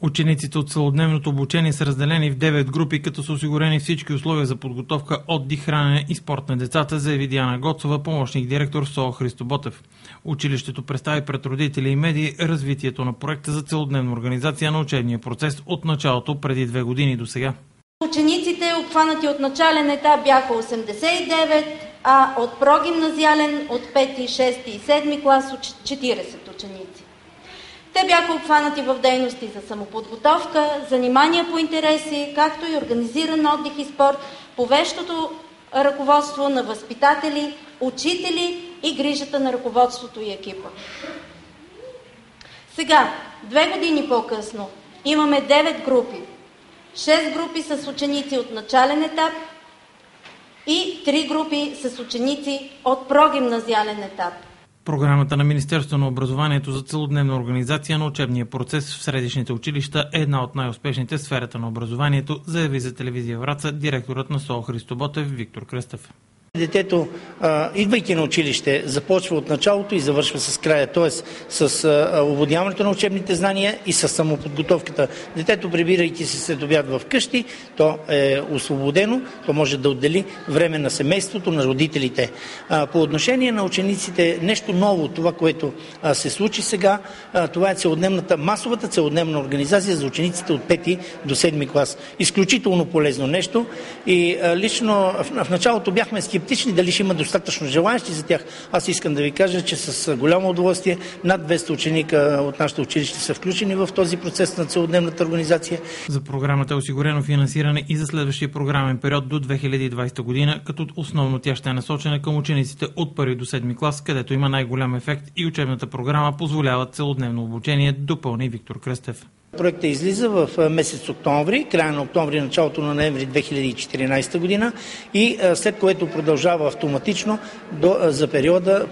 Учениците от целодневното обучение са разделени в 9 групи, като са осигурени всички условия за подготовка, отдих, хранене и спорт на децата, заяви Диана Гоцова, помощник директор в СОУ Христо Ботев. Училището представи пред родители и медии развитието на проекта за целодневна организация на учебния процес от началото преди 2 години до сега. Учениците, обхванати от начален етап, бяха 89, а от прогимназиален от 5, 6 и 7 клас 40 ученици. Те бяха обхванати в дейности за самоподготовка, занимания по интереси, както и организиран отдих и спорт по вещото ръководство на възпитатели, учители и грижата на ръководството и екипа. Сега, 2 години по-късно, имаме 9 групи. 6 групи с ученици от начален етап и 3 групи с ученици от прогимназиален етап. Програмата на Министерството на образованието за целодневна организация на учебния процес в средищните училища е една от най-успешните в сферата на образованието, заяви за телевизия Враца директорът на СОУ Христо Ботев Виктор Кръстев. Детето, идвайки на училище, започва от началото и завършва с края, т.е. с овладяването на учебните знания и с самоподготовката. Детето, прибирайки се след обяд в къщи, то е освободено, то може да отдели време на семейството, на родителите. По отношение на учениците, нещо ново, това, което се случи сега, това е масовата целодневна организация за учениците от 5 до 7 клас. Изключително полезно нещо и лично в началото бяхме скептични дали ще има достатъчно желаящи за тях. Аз искам да ви кажа, че с голямо удоволствие над 200 ученика от нашето училище са включени в този процес на целодневната организация. За програмата е осигурено финансиране и за следващия програмен период до 2020 година, като основно тя ще е насочена към учениците от 1 до 7 клас, където има най-голям ефект и учебната програма позволява целодневно обучение, допълни Виктор Кръстев. Проектът излиза в месец октомври, края на октомври, началото на ноември 2014 година и след което продължава автоматично за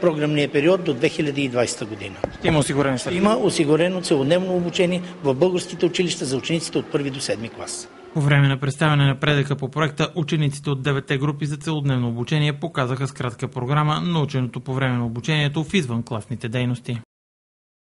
програмния период до 2020 година. Има осигурено целодневно обучение в българските училища за учениците от 1 до 7 клас. По време на представяне на напредъка по проекта, учениците от 9-те групи за целодневно обучение показаха с кратка програма наученото по време на обучението в извънкласните дейности.